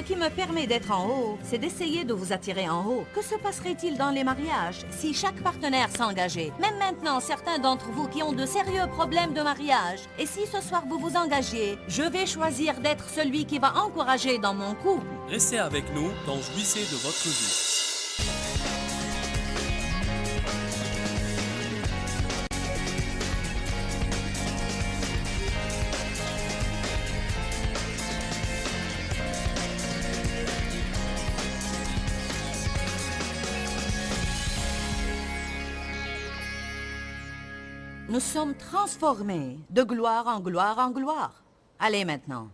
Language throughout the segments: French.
Ce qui me permet d'être en haut, c'est d'essayer de vous attirer en haut. Que se passerait-il dans les mariages si chaque partenaire s'engageait? Même maintenant, certains d'entre vous qui ont de sérieux problèmes de mariage. Et si ce soir vous vous engagiez, je vais choisir d'être celui qui va encourager dans mon couple. Restez avec nous dans Jouissez de votre vie. Nous sommes transformés de gloire en gloire en gloire. Allez maintenant.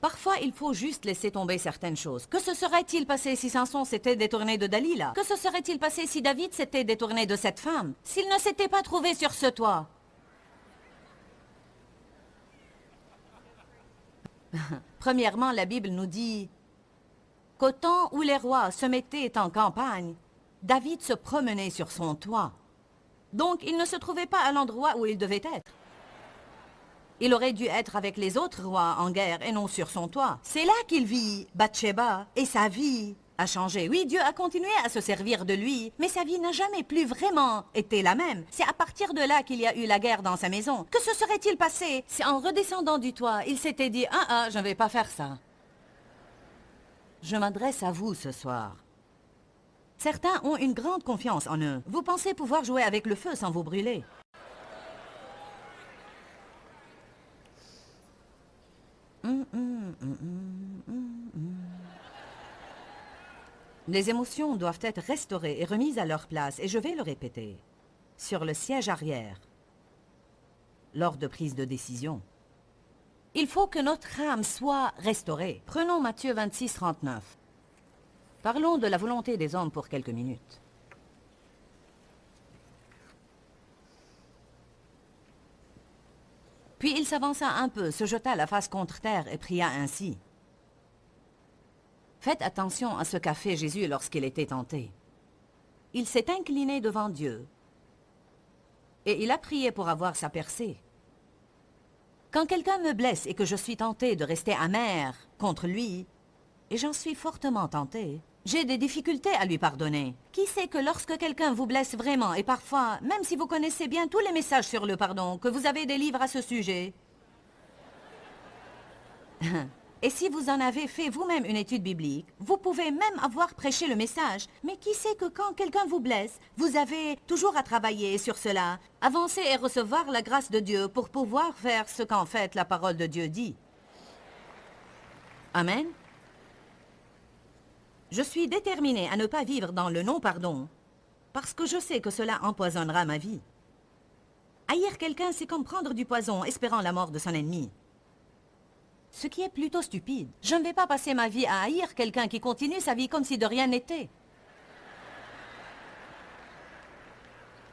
Parfois, il faut juste laisser tomber certaines choses. Que se serait-il passé si Samson s'était détourné de Dalila? Que se serait-il passé si David s'était détourné de cette femme? S'il ne s'était pas trouvé sur ce toit? Premièrement, la Bible nous dit qu'au temps où les rois se mettaient en campagne, David se promenait sur son toit. Donc, il ne se trouvait pas à l'endroit où il devait être. Il aurait dû être avec les autres rois en guerre et non sur son toit. C'est là qu'il vit Bathsheba et sa vie a changé. Oui, Dieu a continué à se servir de lui, mais sa vie n'a jamais plus vraiment été la même. C'est à partir de là qu'il y a eu la guerre dans sa maison. Que se serait-il passé si en redescendant du toit, il s'était dit « je ne vais pas faire ça ». Je m'adresse à vous ce soir. Certains ont une grande confiance en eux. Vous pensez pouvoir jouer avec le feu sans vous brûler. Les émotions doivent être restaurées et remises à leur place, et je vais le répéter, sur le siège arrière, lors de prise de décision. Il faut que notre âme soit restaurée. Prenons Matthieu 26, 39. Parlons de la volonté des hommes pour quelques minutes. Puis il s'avança un peu, se jeta la face contre terre et pria ainsi. Faites attention à ce qu'a fait Jésus lorsqu'il était tenté. Il s'est incliné devant Dieu et il a prié pour avoir sa percée. Quand quelqu'un me blesse et que je suis tenté de rester amer contre lui, et j'en suis fortement tenté, j'ai des difficultés à lui pardonner. Qui sait que lorsque quelqu'un vous blesse vraiment, et parfois, même si vous connaissez bien tous les messages sur le pardon, que vous avez des livres à ce sujet, et si vous en avez fait vous-même une étude biblique, vous pouvez même avoir prêché le message. Mais qui sait que quand quelqu'un vous blesse, vous avez toujours à travailler sur cela, avancer et recevoir la grâce de Dieu pour pouvoir faire ce qu'en fait la parole de Dieu dit. Amen. Je suis déterminée à ne pas vivre dans le non-pardon, parce que je sais que cela empoisonnera ma vie. Haïr quelqu'un, c'est comme prendre du poison, espérant la mort de son ennemi. Ce qui est plutôt stupide. Je ne vais pas passer ma vie à haïr quelqu'un qui continue sa vie comme si de rien n'était.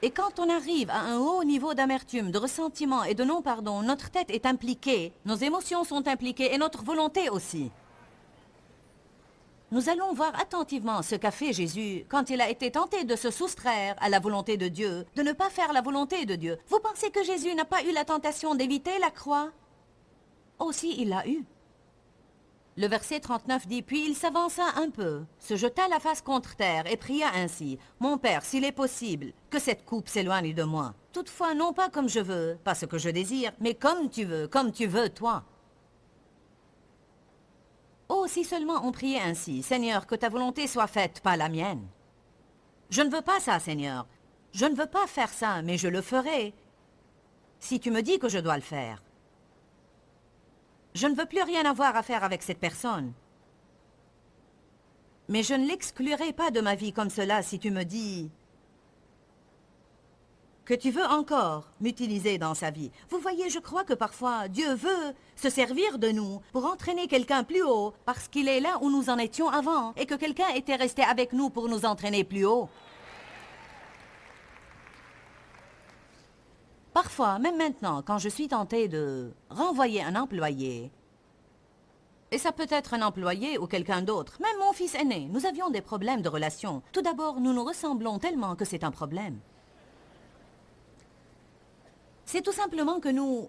Et quand on arrive à un haut niveau d'amertume, de ressentiment et de non-pardon, notre tête est impliquée, nos émotions sont impliquées et notre volonté aussi. Nous allons voir attentivement ce qu'a fait Jésus quand il a été tenté de se soustraire à la volonté de Dieu, de ne pas faire la volonté de Dieu. Vous pensez que Jésus n'a pas eu la tentation d'éviter la croix? Aussi, il l'a eu. Le verset 39 dit « Puis il s'avança un peu, se jeta la face contre terre et pria ainsi. Mon Père, s'il est possible, que cette coupe s'éloigne de moi. Toutefois, non pas comme je veux, pas ce que je désire, mais comme tu veux, toi. » Oh, si seulement on priait ainsi, « Seigneur, que ta volonté soit faite, pas la mienne. » Je ne veux pas ça, Seigneur. Je ne veux pas faire ça, mais je le ferai. Si tu me dis que je dois le faire. Je ne veux plus rien avoir à faire avec cette personne. Mais je ne l'exclurai pas de ma vie comme cela si tu me dis que tu veux encore m'utiliser dans sa vie. Vous voyez, je crois que parfois, Dieu veut se servir de nous pour entraîner quelqu'un plus haut, parce qu'il est là où nous en étions avant, et que quelqu'un était resté avec nous pour nous entraîner plus haut. Parfois, même maintenant, quand je suis tentée de renvoyer un employé, et ça peut être un employé ou quelqu'un d'autre, même mon fils aîné, nous avions des problèmes de relation. Tout d'abord, nous nous ressemblons tellement que c'est un problème. C'est tout simplement que nous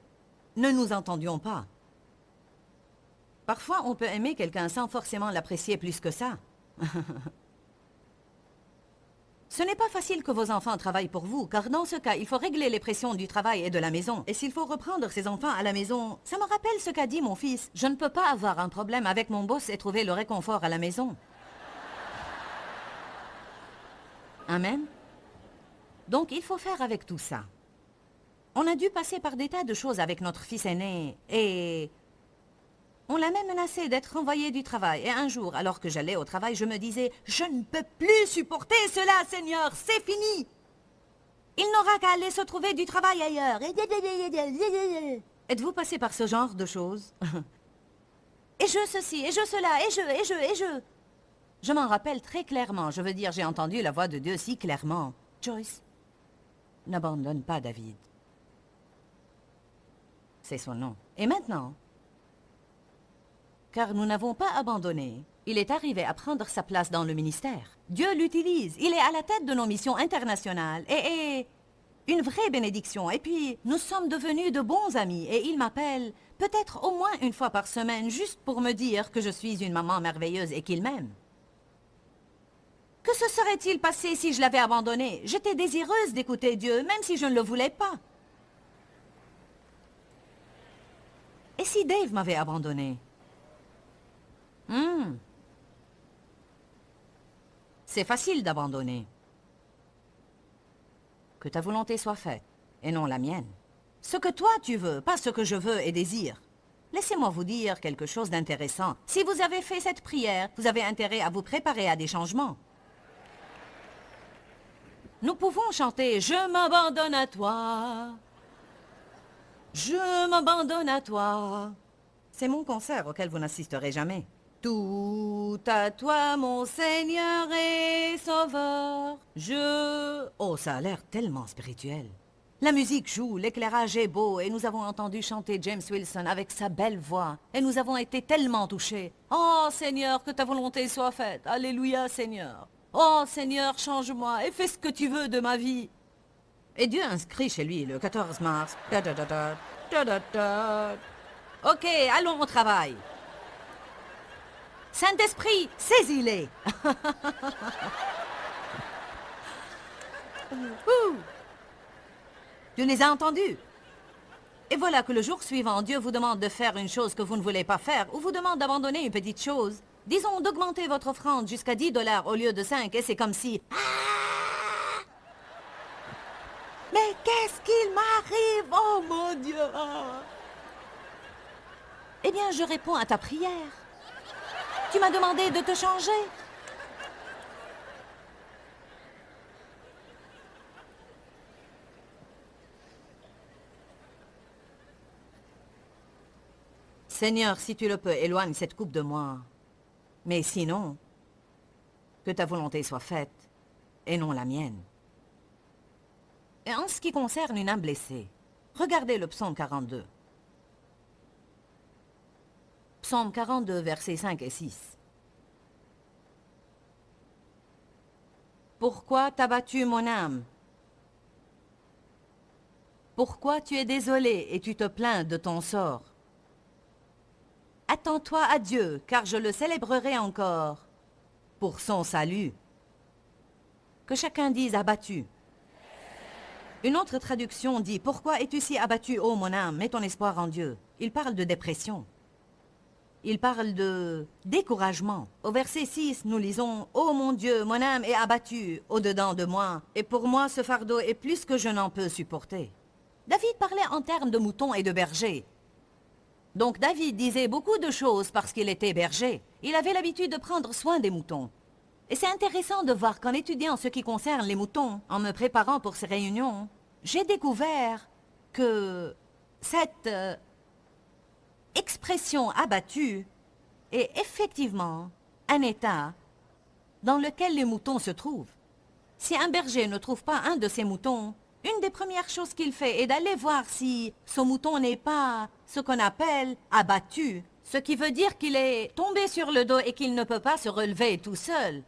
ne nous entendions pas. Parfois, on peut aimer quelqu'un sans forcément l'apprécier plus que ça. Ce n'est pas facile que vos enfants travaillent pour vous, car dans ce cas, il faut régler les pressions du travail et de la maison. Et s'il faut reprendre ses enfants à la maison, ça me rappelle ce qu'a dit mon fils. Je ne peux pas avoir un problème avec mon boss et trouver le réconfort à la maison. Amen. Donc, il faut faire avec tout ça. On a dû passer par des tas de choses avec notre fils aîné et... On l'a même menacé d'être renvoyé du travail. Et un jour, alors que j'allais au travail, je me disais « Je ne peux plus supporter cela, Seigneur, c'est fini !» Il n'aura qu'à aller se trouver du travail ailleurs. Êtes-vous passé par ce genre de choses? Et je ceci, et je cela, et je... Je m'en rappelle très clairement. Je veux dire, j'ai entendu la voix de Dieu si clairement. Joyce, n'abandonne pas David. C'est son nom. Et maintenant, car nous n'avons pas abandonné, il est arrivé à prendre sa place dans le ministère. Dieu l'utilise. Il est à la tête de nos missions internationales et une vraie bénédiction. Et puis, nous sommes devenus de bons amis et il m'appelle peut-être au moins une fois par semaine juste pour me dire que je suis une maman merveilleuse et qu'il m'aime. Que se serait-il passé si je l'avais abandonné? J'étais désireuse d'écouter Dieu, même si je ne le voulais pas. Et si Dave m'avait abandonné? C'est facile d'abandonner. Que ta volonté soit faite, et non la mienne. Ce que toi tu veux, pas ce que je veux et désire. Laissez-moi vous dire quelque chose d'intéressant. Si vous avez fait cette prière, vous avez intérêt à vous préparer à des changements. Nous pouvons chanter « Je m'abandonne à toi ». Je m'abandonne à toi. C'est mon concert auquel vous n'assisterez jamais. Tout à toi, mon Seigneur et Sauveur. Oh, ça a l'air tellement spirituel. La musique joue, l'éclairage est beau et nous avons entendu chanter James Wilson avec sa belle voix. Et nous avons été tellement touchés. Oh, Seigneur, que ta volonté soit faite. Alléluia, Seigneur. Oh, Seigneur, change-moi et fais ce que tu veux de ma vie. Et Dieu inscrit chez lui le 14 mars. Ok, allons au travail. Saint-Esprit, saisis-les. Tu les as entendus. Et voilà que le jour suivant, Dieu vous demande de faire une chose que vous ne voulez pas faire ou vous demande d'abandonner une petite chose. Disons d'augmenter votre offrande jusqu'à 10 $ au lieu de 5 et c'est comme si... Ah! Mais qu'est-ce qu'il m'arrive? Oh mon Dieu! Eh bien, je réponds à ta prière. Tu m'as demandé de te changer. Seigneur, si tu le peux, éloigne cette coupe de moi. Mais sinon, que ta volonté soit faite, et non la mienne. Et en ce qui concerne une âme blessée, regardez le psaume 42. Psaume 42, versets 5 et 6. Pourquoi t'as battu mon âme? Pourquoi tu es désolé et tu te plains de ton sort? Attends-toi à Dieu, car je le célébrerai encore pour son salut. Que chacun dise abattu. Une autre traduction dit « Pourquoi es-tu si abattu, ô mon âme? Mets ton espoir en Dieu. » Il parle de dépression. Il parle de découragement. Au verset 6, nous lisons « Ô mon Dieu, mon âme est abattue au-dedans de moi, et pour moi ce fardeau est plus que je n'en peux supporter. » David parlait en termes de moutons et de bergers. Donc David disait beaucoup de choses parce qu'il était berger. Il avait l'habitude de prendre soin des moutons. Et c'est intéressant de voir qu'en étudiant ce qui concerne les moutons, en me préparant pour ces réunions, j'ai découvert que cette expression abattue est effectivement un état dans lequel les moutons se trouvent. Si un berger ne trouve pas un de ses moutons, une des premières choses qu'il fait est d'aller voir si son mouton n'est pas ce qu'on appelle abattu, ce qui veut dire qu'il est tombé sur le dos et qu'il ne peut pas se relever tout seul.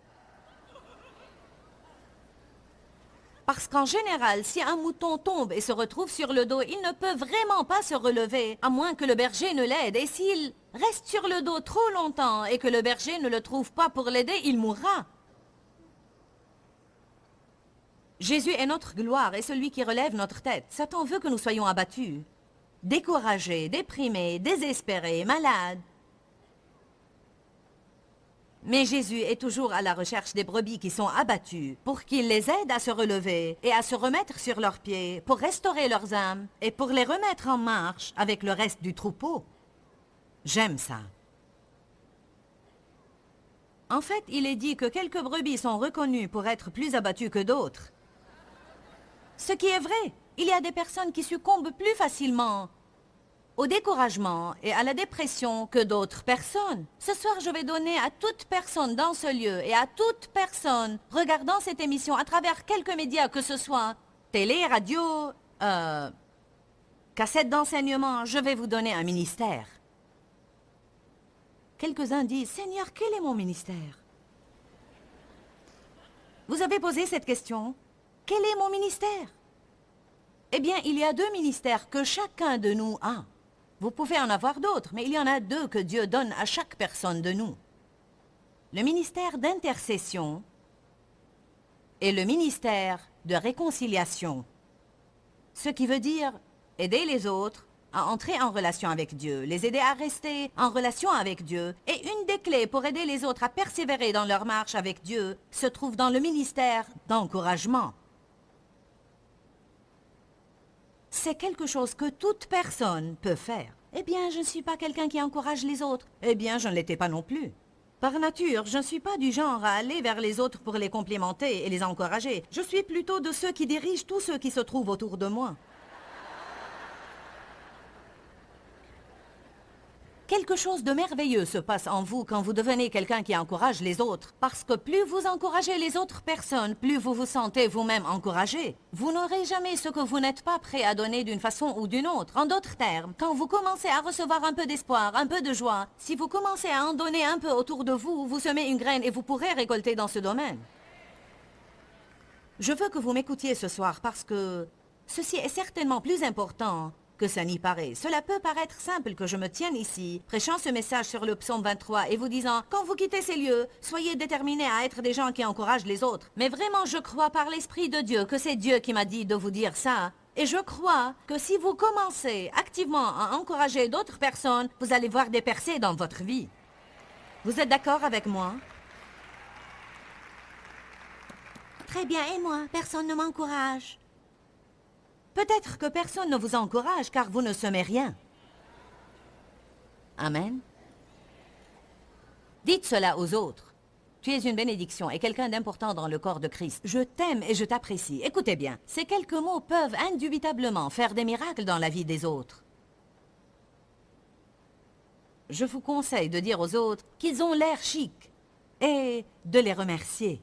Parce qu'en général, si un mouton tombe et se retrouve sur le dos, il ne peut vraiment pas se relever, à moins que le berger ne l'aide. Et s'il reste sur le dos trop longtemps et que le berger ne le trouve pas pour l'aider, il mourra. Jésus est notre gloire et celui qui relève notre tête. Satan veut que nous soyons abattus, découragés, déprimés, désespérés, malades. Mais Jésus est toujours à la recherche des brebis qui sont abattues pour qu'il les aide à se relever et à se remettre sur leurs pieds, pour restaurer leurs âmes et pour les remettre en marche avec le reste du troupeau. J'aime ça. En fait, il est dit que quelques brebis sont reconnues pour être plus abattues que d'autres. Ce qui est vrai, il y a des personnes qui succombent plus facilement au découragement et à la dépression que d'autres personnes. Ce soir, je vais donner à toute personne dans ce lieu et à toute personne regardant cette émission à travers quelque média que ce soit, télé, radio, cassette d'enseignement, je vais vous donner un ministère. Quelques-uns disent, Seigneur, quel est mon ministère? Vous avez posé cette question? Quel est mon ministère? Eh bien, il y a 2 ministères que chacun de nous a. Vous pouvez en avoir d'autres, mais il y en a 2 que Dieu donne à chaque personne de nous. Le ministère d'intercession et le ministère de réconciliation. Ce qui veut dire aider les autres à entrer en relation avec Dieu, les aider à rester en relation avec Dieu. Et une des clés pour aider les autres à persévérer dans leur marche avec Dieu se trouve dans le ministère d'encouragement. C'est quelque chose que toute personne peut faire. Eh bien, je ne suis pas quelqu'un qui encourage les autres. Eh bien, je ne l'étais pas non plus. Par nature, je ne suis pas du genre à aller vers les autres pour les complimenter et les encourager. Je suis plutôt de ceux qui dirigent tous ceux qui se trouvent autour de moi. Quelque chose de merveilleux se passe en vous quand vous devenez quelqu'un qui encourage les autres. Parce que plus vous encouragez les autres personnes, plus vous vous sentez vous-même encouragé. Vous n'aurez jamais ce que vous n'êtes pas prêt à donner d'une façon ou d'une autre. En d'autres termes, quand vous commencez à recevoir un peu d'espoir, un peu de joie, si vous commencez à en donner un peu autour de vous, vous semez une graine et vous pourrez récolter dans ce domaine. Je veux que vous m'écoutiez ce soir parce que ceci est certainement plus important que ça n'y paraît. Cela peut paraître simple que je me tienne ici, prêchant ce message sur le psaume 23 et vous disant, quand vous quittez ces lieux, soyez déterminés à être des gens qui encouragent les autres. Mais vraiment, je crois par l'Esprit de Dieu que c'est Dieu qui m'a dit de vous dire ça. Et je crois que si vous commencez activement à encourager d'autres personnes, vous allez voir des percées dans votre vie. Vous êtes d'accord avec moi? Très bien, et moi, personne ne m'encourage. Peut-être que personne ne vous encourage car vous ne semez rien. Amen. Dites cela aux autres. Tu es une bénédiction et quelqu'un d'important dans le corps de Christ. Je t'aime et je t'apprécie. Écoutez bien, ces quelques mots peuvent indubitablement faire des miracles dans la vie des autres. Je vous conseille de dire aux autres qu'ils ont l'air chic et de les remercier.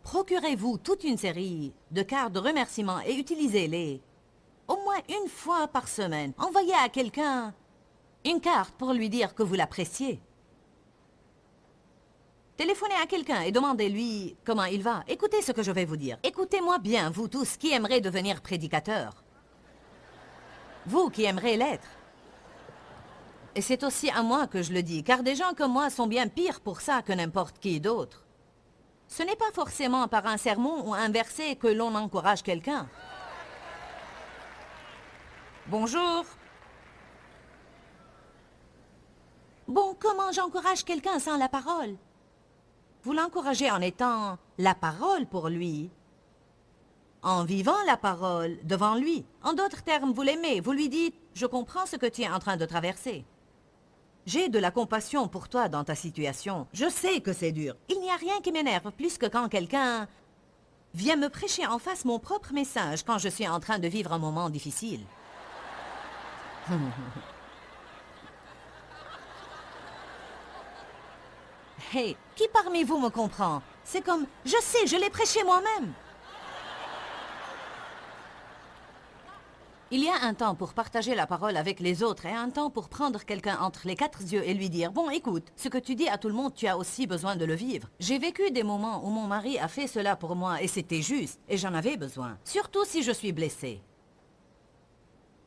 Procurez-vous toute une série de cartes de remerciement et utilisez-les au moins une fois par semaine. Envoyez à quelqu'un une carte pour lui dire que vous l'appréciez. Téléphonez à quelqu'un et demandez-lui comment il va. Écoutez ce que je vais vous dire. Écoutez-moi bien, vous tous qui aimeriez devenir prédicateurs. Vous qui aimeriez l'être. Et c'est aussi à moi que je le dis, car des gens comme moi sont bien pires pour ça que n'importe qui d'autre. Ce n'est pas forcément par un sermon ou un verset que l'on encourage quelqu'un. Bonjour. Bon, comment j'encourage quelqu'un sans la parole? Vous l'encouragez en étant la parole pour lui, en vivant la parole devant lui. En d'autres termes, vous l'aimez, vous lui dites « Je comprends ce que tu es en train de traverser. J'ai de la compassion pour toi dans ta situation. Je sais que c'est dur. Il n'y a rien qui m'énerve plus que quand quelqu'un vient me prêcher en face mon propre message quand je suis en train de vivre un moment difficile. » Hey, qui parmi vous me comprend? C'est comme, je sais, je l'ai prêché moi-même. Il y a un temps pour partager la parole avec les autres et un temps pour prendre quelqu'un entre les 4 yeux et lui dire « Bon, écoute, ce que tu dis à tout le monde, tu as aussi besoin de le vivre. » J'ai vécu des moments où mon mari a fait cela pour moi et c'était juste et j'en avais besoin, surtout si je suis blessée.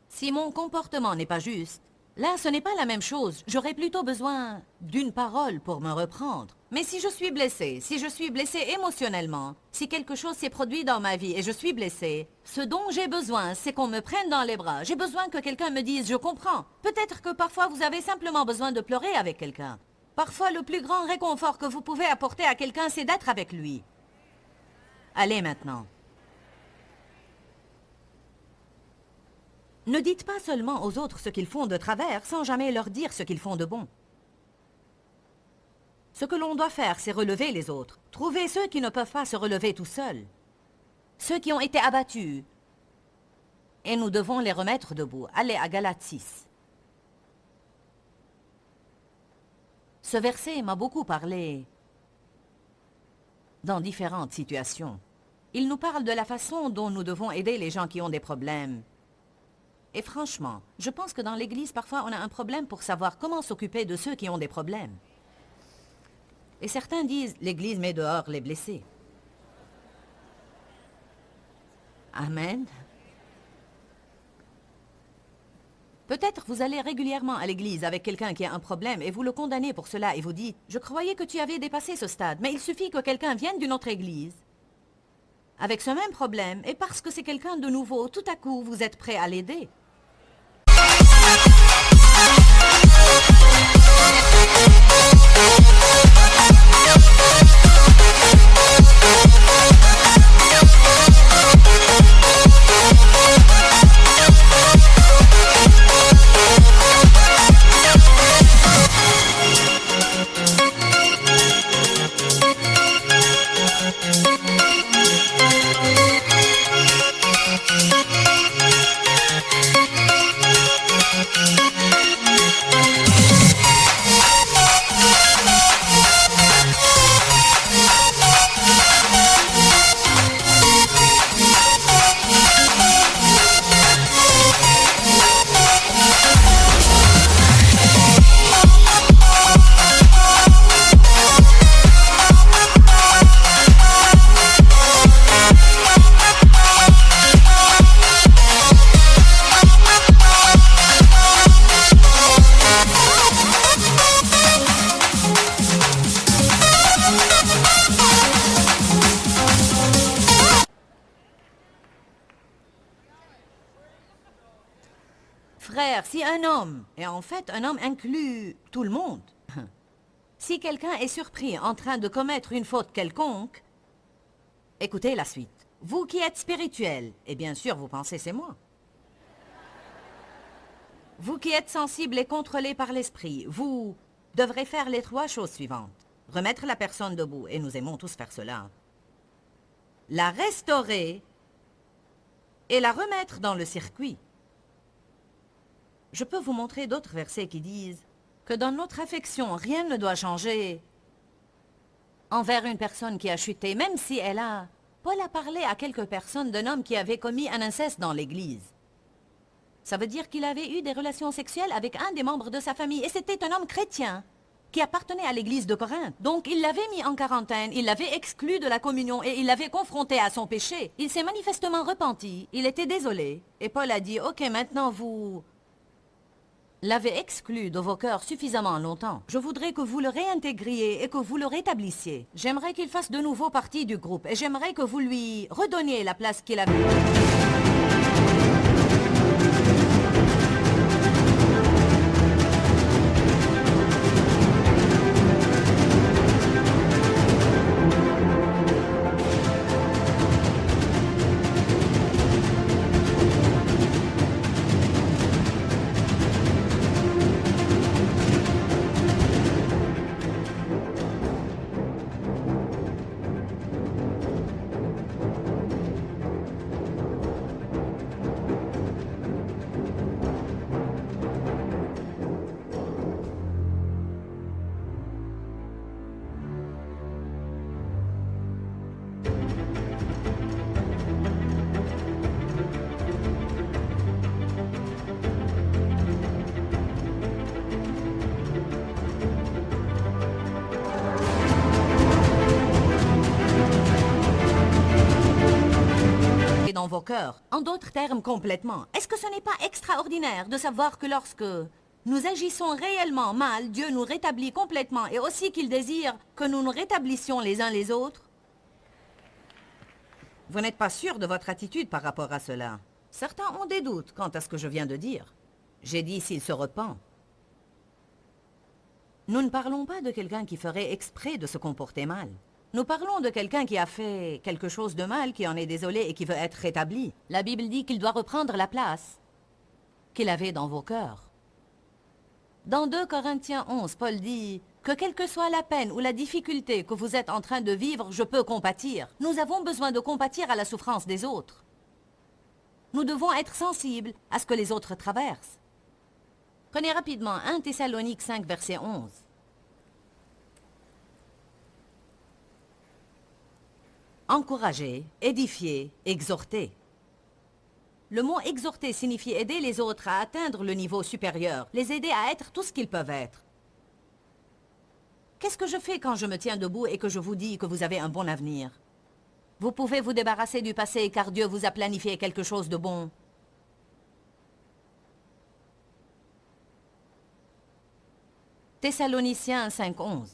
Si mon comportement n'est pas juste, Là, ce n'est pas la même chose. J'aurais plutôt besoin d'une parole pour me reprendre. Mais si je suis blessée émotionnellement, si quelque chose s'est produit dans ma vie et je suis blessée, ce dont j'ai besoin, c'est qu'on me prenne dans les bras. J'ai besoin que quelqu'un me dise « je comprends ». Peut-être que parfois vous avez simplement besoin de pleurer avec quelqu'un. Parfois, le plus grand réconfort que vous pouvez apporter à quelqu'un, c'est d'être avec lui. Allez maintenant. Ne dites pas seulement aux autres ce qu'ils font de travers sans jamais leur dire ce qu'ils font de bon. Ce que l'on doit faire, c'est relever les autres. Trouver ceux qui ne peuvent pas se relever tout seuls. Ceux qui ont été abattus. Et nous devons les remettre debout. Allez à Galates 6. Ce verset m'a beaucoup parlé dans différentes situations. Il nous parle de la façon dont nous devons aider les gens qui ont des problèmes. Et franchement, je pense que dans l'Église, parfois, on a un problème pour savoir comment s'occuper de ceux qui ont des problèmes. Et certains disent, l'Église met dehors les blessés. Amen. Peut-être vous allez régulièrement à l'église avec quelqu'un qui a un problème et vous le condamnez pour cela et vous dites « Je croyais que tu avais dépassé ce stade, mais il suffit que quelqu'un vienne d'une autre église avec ce même problème et parce que c'est quelqu'un de nouveau, tout à coup, vous êtes prêt à l'aider. » Frère, si un homme, et en fait un homme inclut tout le monde, si quelqu'un est surpris en train de commettre une faute quelconque, écoutez la suite. Vous qui êtes spirituel, et bien sûr vous pensez c'est moi. Vous qui êtes sensible et contrôlé par l'esprit, vous devrez faire les 3 choses suivantes. Remettre la personne debout, et nous aimons tous faire cela. La restaurer et la remettre dans le circuit. Je peux vous montrer d'autres versets qui disent que dans notre affection, rien ne doit changer envers une personne qui a chuté, même si elle a... Paul a parlé à quelques personnes d'un homme qui avait commis un inceste dans l'église. Ça veut dire qu'il avait eu des relations sexuelles avec un des membres de sa famille, et c'était un homme chrétien qui appartenait à l'église de Corinthe. Donc il l'avait mis en quarantaine, il l'avait exclu de la communion et il l'avait confronté à son péché. Il s'est manifestement repenti, il était désolé. Et Paul a dit, « Ok, maintenant vous... l'avez exclu de vos cœurs suffisamment longtemps. Je voudrais que vous le réintégriez et que vous le rétablissiez. J'aimerais qu'il fasse de nouveau partie du groupe et j'aimerais que vous lui redonniez la place qu'il avait. » Dans vos cœurs. En d'autres termes, complètement. Est-ce que ce n'est pas extraordinaire de savoir que lorsque nous agissons réellement mal, Dieu nous rétablit complètement et aussi qu'il désire que nous nous rétablissions les uns les autres? Vous n'êtes pas sûr de votre attitude par rapport à cela. Certains ont des doutes quant à ce que je viens de dire. J'ai dit s'il se repent. Nous ne parlons pas de quelqu'un qui ferait exprès de se comporter mal. Nous parlons de quelqu'un qui a fait quelque chose de mal, qui en est désolé et qui veut être rétabli. La Bible dit qu'il doit reprendre la place qu'il avait dans vos cœurs. Dans 2 Corinthiens 11, Paul dit que quelle que soit la peine ou la difficulté que vous êtes en train de vivre, je peux compatir. Nous avons besoin de compatir à la souffrance des autres. Nous devons être sensibles à ce que les autres traversent. Prenez rapidement 1 Thessaloniques 5, verset 11. Encourager, édifier, exhorter. Le mot exhorter signifie aider les autres à atteindre le niveau supérieur, les aider à être tout ce qu'ils peuvent être. Qu'est-ce que je fais quand je me tiens debout et que je vous dis que vous avez un bon avenir? Vous pouvez vous débarrasser du passé car Dieu vous a planifié quelque chose de bon. Thessaloniciens 5:11.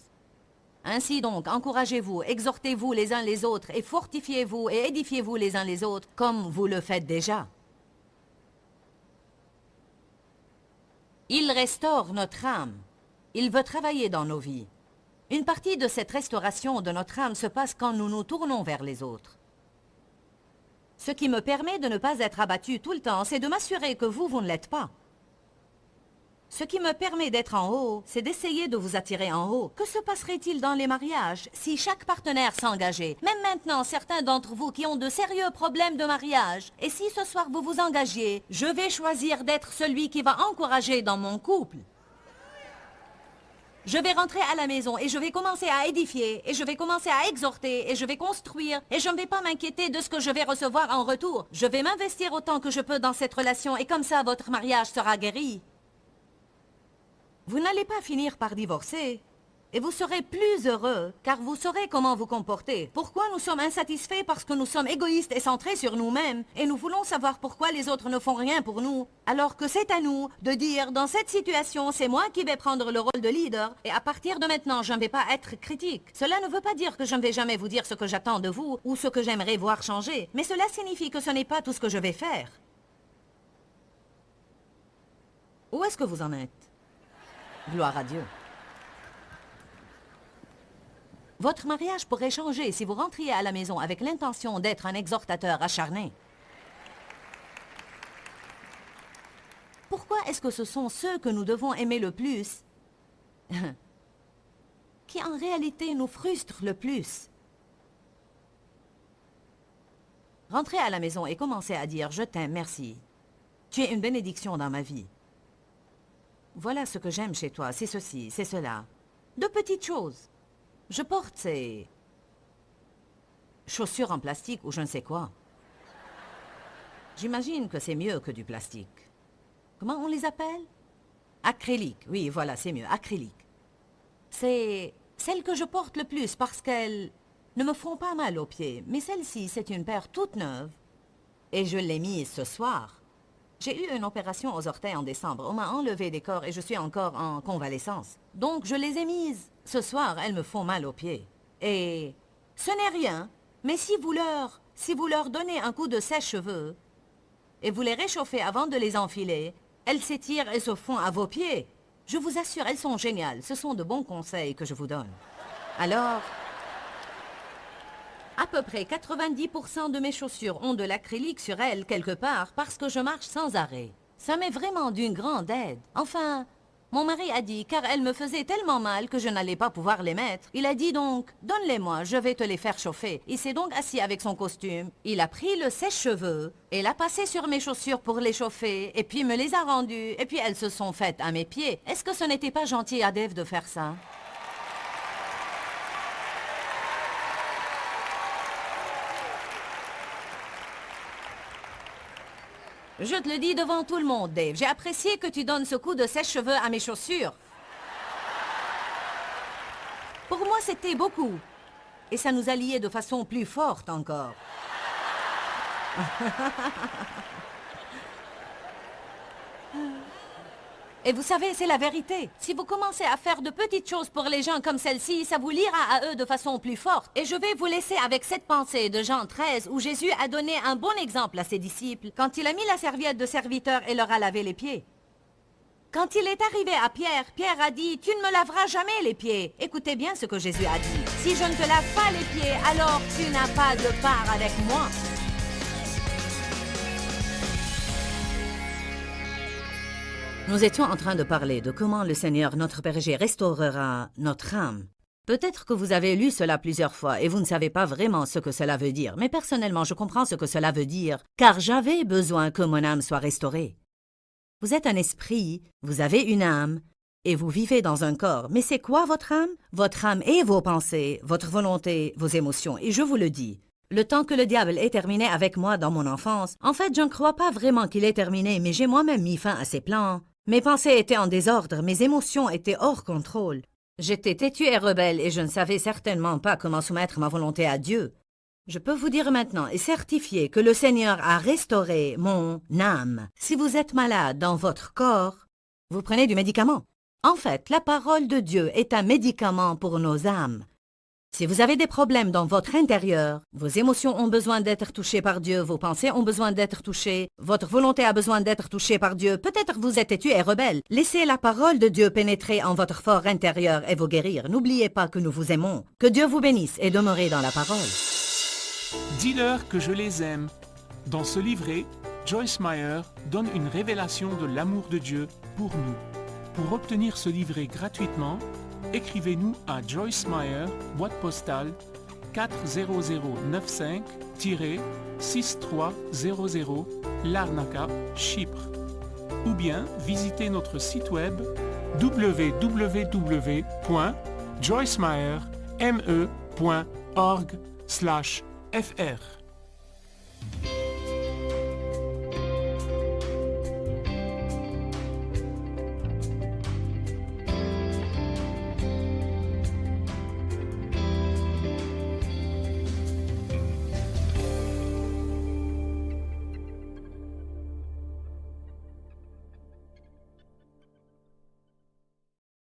Ainsi donc, encouragez-vous, exhortez-vous les uns les autres et fortifiez-vous et édifiez-vous les uns les autres comme vous le faites déjà. Il restaure notre âme. Il veut travailler dans nos vies. Une partie de cette restauration de notre âme se passe quand nous nous tournons vers les autres. Ce qui me permet de ne pas être abattu tout le temps, c'est de m'assurer que vous ne l'êtes pas. Ce qui me permet d'être en haut, c'est d'essayer de vous attirer en haut. Que se passerait-il dans les mariages si chaque partenaire s'engageait? Même maintenant, certains d'entre vous qui ont de sérieux problèmes de mariage, et si ce soir vous vous engagiez, je vais choisir d'être celui qui va encourager dans mon couple. Je vais rentrer à la maison et je vais commencer à édifier, et je vais commencer à exhorter, et je vais construire, et je ne vais pas m'inquiéter de ce que je vais recevoir en retour. Je vais m'investir autant que je peux dans cette relation, et comme ça, votre mariage sera guéri. Vous n'allez pas finir par divorcer, et vous serez plus heureux, car vous saurez comment vous comporter. Pourquoi nous sommes insatisfaits? Parce que nous sommes égoïstes et centrés sur nous-mêmes, et nous voulons savoir pourquoi les autres ne font rien pour nous, alors que c'est à nous de dire, dans cette situation, c'est moi qui vais prendre le rôle de leader, et à partir de maintenant, je ne vais pas être critique. Cela ne veut pas dire que je ne vais jamais vous dire ce que j'attends de vous, ou ce que j'aimerais voir changer, mais cela signifie que ce n'est pas tout ce que je vais faire. Où est-ce que vous en êtes? Gloire à Dieu. Votre mariage pourrait changer si vous rentriez à la maison avec l'intention d'être un exhortateur acharné. Pourquoi est-ce que ce sont ceux que nous devons aimer le plus qui en réalité nous frustrent le plus? Rentrez à la maison et commencez à dire « Je t'aime, merci. Tu es une bénédiction dans ma vie. Voilà ce que j'aime chez toi, c'est ceci, c'est cela. » De petites choses. Je porte ces chaussures en plastique ou je ne sais quoi. J'imagine que c'est mieux que du plastique. Comment on les appelle? Acrylique, oui, voilà, c'est mieux, acrylique. C'est celles que je porte le plus parce qu'elles ne me font pas mal aux pieds. Mais celle-ci, c'est une paire toute neuve. Et je l'ai mise ce soir. J'ai eu une opération aux orteils en décembre. On m'a enlevé des corps et je suis encore en convalescence. Donc je les ai mises. Ce soir, elles me font mal aux pieds. Et ce n'est rien. Mais si vous leur donnez un coup de sèche-cheveux et vous les réchauffez avant de les enfiler, elles s'étirent et se font à vos pieds. Je vous assure, elles sont géniales. Ce sont de bons conseils que je vous donne. Alors, à peu près 90% de mes chaussures ont de l'acrylique sur elles quelque part parce que je marche sans arrêt. Ça m'est vraiment d'une grande aide. Enfin, mon mari a dit, car elles me faisaient tellement mal que je n'allais pas pouvoir les mettre. Il a dit donc, donne-les-moi, je vais te les faire chauffer. Il s'est donc assis avec son costume. Il a pris le sèche-cheveux et l'a passé sur mes chaussures pour les chauffer et puis me les a rendues et puis elles se sont faites à mes pieds. Est-ce que ce n'était pas gentil à Dave de faire ça? Je te le dis devant tout le monde, Dave. J'ai apprécié que tu donnes ce coup de sèche-cheveux à mes chaussures. Pour moi, c'était beaucoup. Et ça nous a liés de façon plus forte encore. Et vous savez, c'est la vérité. Si vous commencez à faire de petites choses pour les gens comme celle-ci, ça vous liera à eux de façon plus forte. Et je vais vous laisser avec cette pensée de Jean 13, où Jésus a donné un bon exemple à ses disciples, quand il a mis la serviette de serviteur et leur a lavé les pieds. Quand il est arrivé à Pierre, Pierre a dit « Tu ne me laveras jamais les pieds ». Écoutez bien ce que Jésus a dit. « Si je ne te lave pas les pieds, alors tu n'as pas de part avec moi ». Nous étions en train de parler de comment le Seigneur, notre berger, restaurera notre âme. Peut-être que vous avez lu cela plusieurs fois et vous ne savez pas vraiment ce que cela veut dire, mais personnellement, je comprends ce que cela veut dire, car j'avais besoin que mon âme soit restaurée. Vous êtes un esprit, vous avez une âme, et vous vivez dans un corps. Mais c'est quoi votre âme? Votre âme est vos pensées, votre volonté, vos émotions, et je vous le dis. Le temps que le diable ait terminé avec moi dans mon enfance, en fait, je ne crois pas vraiment qu'il ait terminé, mais j'ai moi-même mis fin à ses plans. Mes pensées étaient en désordre, mes émotions étaient hors contrôle. J'étais têtue et rebelle et je ne savais certainement pas comment soumettre ma volonté à Dieu. Je peux vous dire maintenant et certifier que le Seigneur a restauré mon âme. Si vous êtes malade dans votre corps, vous prenez du médicament. En fait, la parole de Dieu est un médicament pour nos âmes. Si vous avez des problèmes dans votre intérieur, vos émotions ont besoin d'être touchées par Dieu, vos pensées ont besoin d'être touchées, votre volonté a besoin d'être touchée par Dieu, peut-être vous êtes têtu et rebelle. Laissez la parole de Dieu pénétrer en votre fort intérieur et vous guérir. N'oubliez pas que nous vous aimons. Que Dieu vous bénisse et demeurez dans la parole. Dis-leur que je les aime. Dans ce livret, Joyce Meyer donne une révélation de l'amour de Dieu pour nous. Pour obtenir ce livret gratuitement, écrivez-nous à Joyce Meyer, boîte postale 40095-6300, Larnaca, Chypre. Ou bien visitez notre site web www.joycemeyer.org/fr.